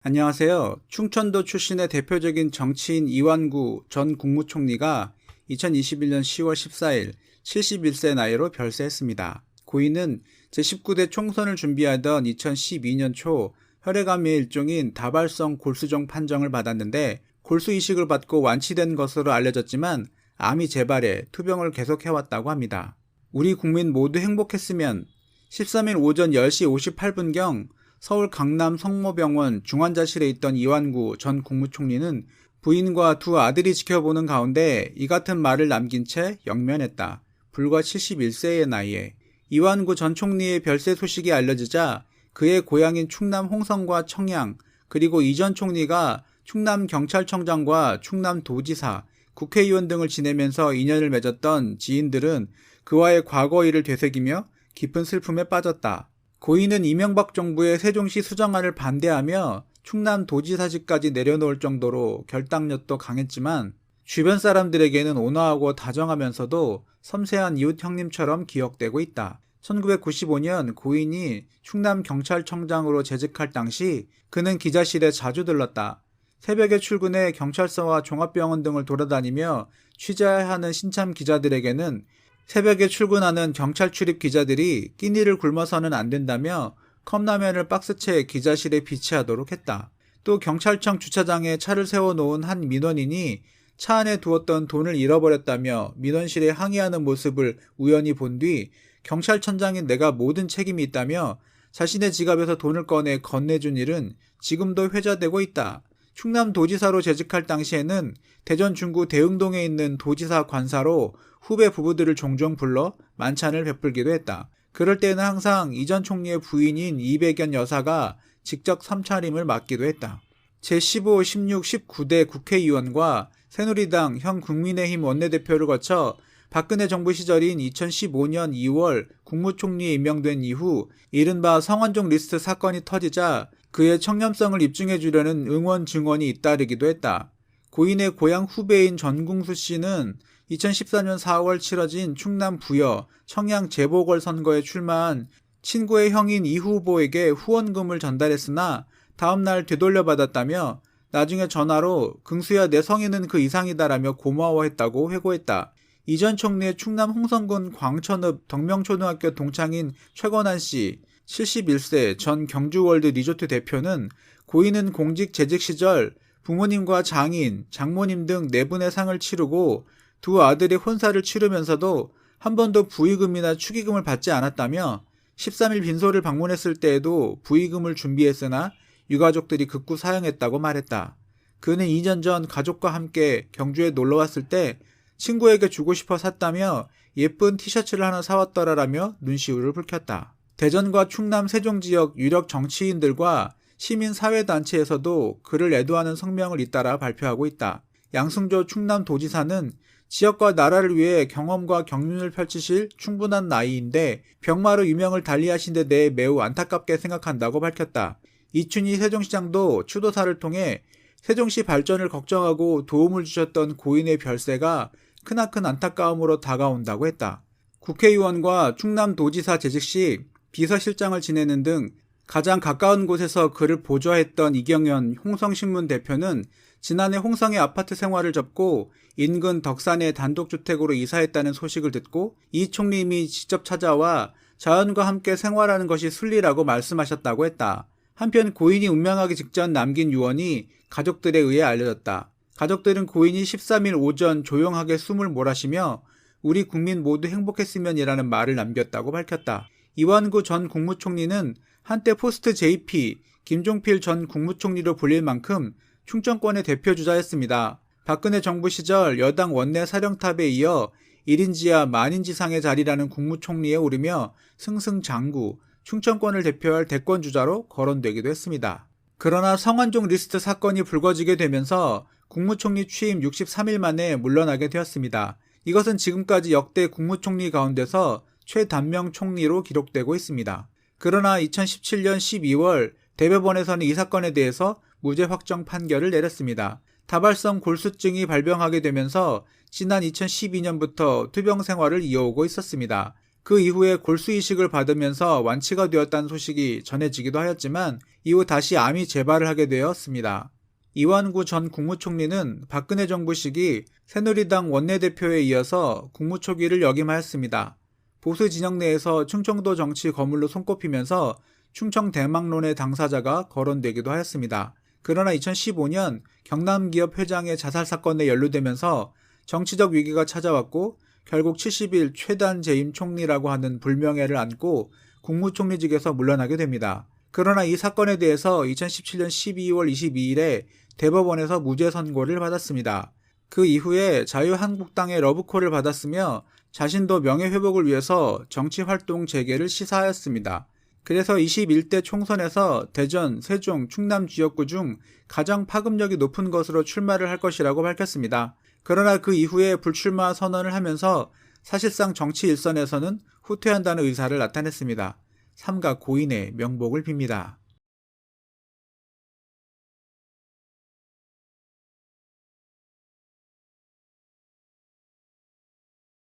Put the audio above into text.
안녕하세요. 충청도 출신의 대표적인 정치인 이완구 전 국무총리가 2021년 10월 14일 71세 나이로 별세했습니다. 고인은 제19대 총선을 준비하던 2012년 초 혈액암의 일종인 다발성 골수종 판정을 받았는데 골수 이식을 받고 완치된 것으로 알려졌지만 암이 재발해 투병을 계속해왔다고 합니다. 우리 국민 모두 행복했으면 13일 오전 10시 58분경 서울 강남 성모병원 중환자실에 있던 이완구 전 국무총리는 부인과 두 아들이 지켜보는 가운데 이 같은 말을 남긴 채 영면했다. 불과 71세의 나이에. 이완구 전 총리의 별세 소식이 알려지자 그의 고향인 충남 홍성과 청양, 그리고 이 전 총리가 충남경찰청장과 충남도지사, 국회의원 등을 지내면서 인연을 맺었던 지인들은 그와의 과거 일을 되새기며 깊은 슬픔에 빠졌다. 고인은 이명박 정부의 세종시 수정안을 반대하며 충남도지사직까지 내려놓을 정도로 결단력도 강했지만 주변 사람들에게는 온화하고 다정하면서도 섬세한 이웃 형님처럼 기억되고 있다. 1995년 고인이 충남경찰청장으로 재직할 당시 그는 기자실에 자주 들렀다. 새벽에 출근해 경찰서와 종합병원 등을 돌아다니며 취재해야 하는 신참 기자들에게는 새벽에 출근하는 경찰 출입 기자들이 끼니를 굶어서는 안 된다며 컵라면을 박스채 기자실에 비치하도록 했다. 또 경찰청 주차장에 차를 세워놓은 한 민원인이 차 안에 두었던 돈을 잃어버렸다며 민원실에 항의하는 모습을 우연히 본 뒤 경찰청장인 내가 모든 책임이 있다며 자신의 지갑에서 돈을 꺼내 건네준 일은 지금도 회자되고 있다. 충남도지사로 재직할 당시에는 대전 중구 대흥동에 있는 도지사 관사로 후배 부부들을 종종 불러 만찬을 베풀기도 했다. 그럴 때는 항상 이 전 총리의 부인인 이백연 여사가 직접 삼차림을 맡기도 했다. 제15, 16, 19대 국회의원과 새누리당 현 국민의힘 원내대표를 거쳐 박근혜 정부 시절인 2015년 2월 국무총리에 임명된 이후 이른바 성완종 리스트 사건이 터지자 그의 청렴성을 입증해 주려는 응원 증언이 잇따르기도 했다. 고인의 고향 후배인 전궁수 씨는 2014년 4월 치러진 충남 부여 청양 재보궐선거에 출마한 친구의 형인 이 후보에게 후원금을 전달했으나 다음날 되돌려받았다며 나중에 전화로 긍수야 내 성의는 그 이상이다라며 고마워했다고 회고했다. 이 전 총리의 충남 홍성군 광천읍 덕명초등학교 동창인 최건환 씨 71세 전 경주월드 리조트 대표는 고인은 공직 재직 시절 부모님과 장인, 장모님 등 4분의 상을 치르고 두 아들의 혼사를 치르면서도 한 번도 부의금이나 축의금을 받지 않았다며 13일 빈소를 방문했을 때에도 부의금을 준비했으나 유가족들이 극구 사양했다고 말했다. 그는 2년 전 가족과 함께 경주에 놀러왔을 때 친구에게 주고 싶어 샀다며 예쁜 티셔츠를 하나 사왔더라라며 눈시울을 붉혔다. 대전과 충남 세종 지역 유력 정치인들과 시민사회단체에서도 그를 애도하는 성명을 잇따라 발표하고 있다. 양승조 충남도지사는 지역과 나라를 위해 경험과 경륜을 펼치실 충분한 나이인데 병마로 유명을 달리하신 데 대해 매우 안타깝게 생각한다고 밝혔다. 이춘희 세종시장도 추도사를 통해 세종시 발전을 걱정하고 도움을 주셨던 고인의 별세가 크나큰 안타까움으로 다가온다고 했다. 국회의원과 충남도지사 재직 시 비서실장을 지내는 등 가장 가까운 곳에서 그를 보좌했던 이경연 홍성신문 대표는 지난해 홍성의 아파트 생활을 접고 인근 덕산의 단독주택으로 이사했다는 소식을 듣고 이 총리님이 직접 찾아와 자연과 함께 생활하는 것이 순리라고 말씀하셨다고 했다. 한편 고인이 운명하기 직전 남긴 유언이 가족들에 의해 알려졌다. 가족들은 고인이 13일 오전 조용하게 숨을 몰아쉬며 우리 국민 모두 행복했으면이라는 말을 남겼다고 밝혔다. 이완구 전 국무총리는 한때 포스트 JP, 김종필 전 국무총리로 불릴 만큼 충청권의 대표주자였습니다. 박근혜 정부 시절 여당 원내 사령탑에 이어 1인지하 만인지상의 자리라는 국무총리에 오르며 승승장구, 충청권을 대표할 대권주자로 거론되기도 했습니다. 그러나 성완종 리스트 사건이 불거지게 되면서 국무총리 취임 63일 만에 물러나게 되었습니다. 이것은 지금까지 역대 국무총리 가운데서 최단명 총리로 기록되고 있습니다. 그러나 2017년 12월 대법원에서는 이 사건에 대해서 무죄 확정 판결을 내렸습니다. 다발성 골수증이 발병하게 되면서 지난 2012년부터 투병 생활을 이어오고 있었습니다. 그 이후에 골수 이식을 받으면서 완치가 되었다는 소식이 전해지기도 하였지만 이후 다시 암이 재발을 하게 되었습니다. 이완구 전 국무총리는 박근혜 정부 시기 새누리당 원내대표에 이어서 국무총리를 역임하였습니다. 보수 진영 내에서 충청도 정치 거물로 손꼽히면서 충청 대망론의 당사자가 거론되기도 하였습니다. 그러나 2015년 경남기업 회장의 자살 사건에 연루되면서 정치적 위기가 찾아왔고 결국 70일 최단 재임 총리라고 하는 불명예를 안고 국무총리직에서 물러나게 됩니다. 그러나 이 사건에 대해서 2017년 12월 22일에 대법원에서 무죄 선고를 받았습니다. 그 이후에 자유한국당의 러브콜을 받았으며 자신도 명예회복을 위해서 정치활동 재개를 시사하였습니다. 그래서 21대 총선에서 대전, 세종, 충남 지역구 중 가장 파급력이 높은 것으로 출마를 할 것이라고 밝혔습니다. 그러나 그 이후에 불출마 선언을 하면서 사실상 정치 일선에서는 후퇴한다는 의사를 나타냈습니다. 삼가 고인의 명복을 빕니다.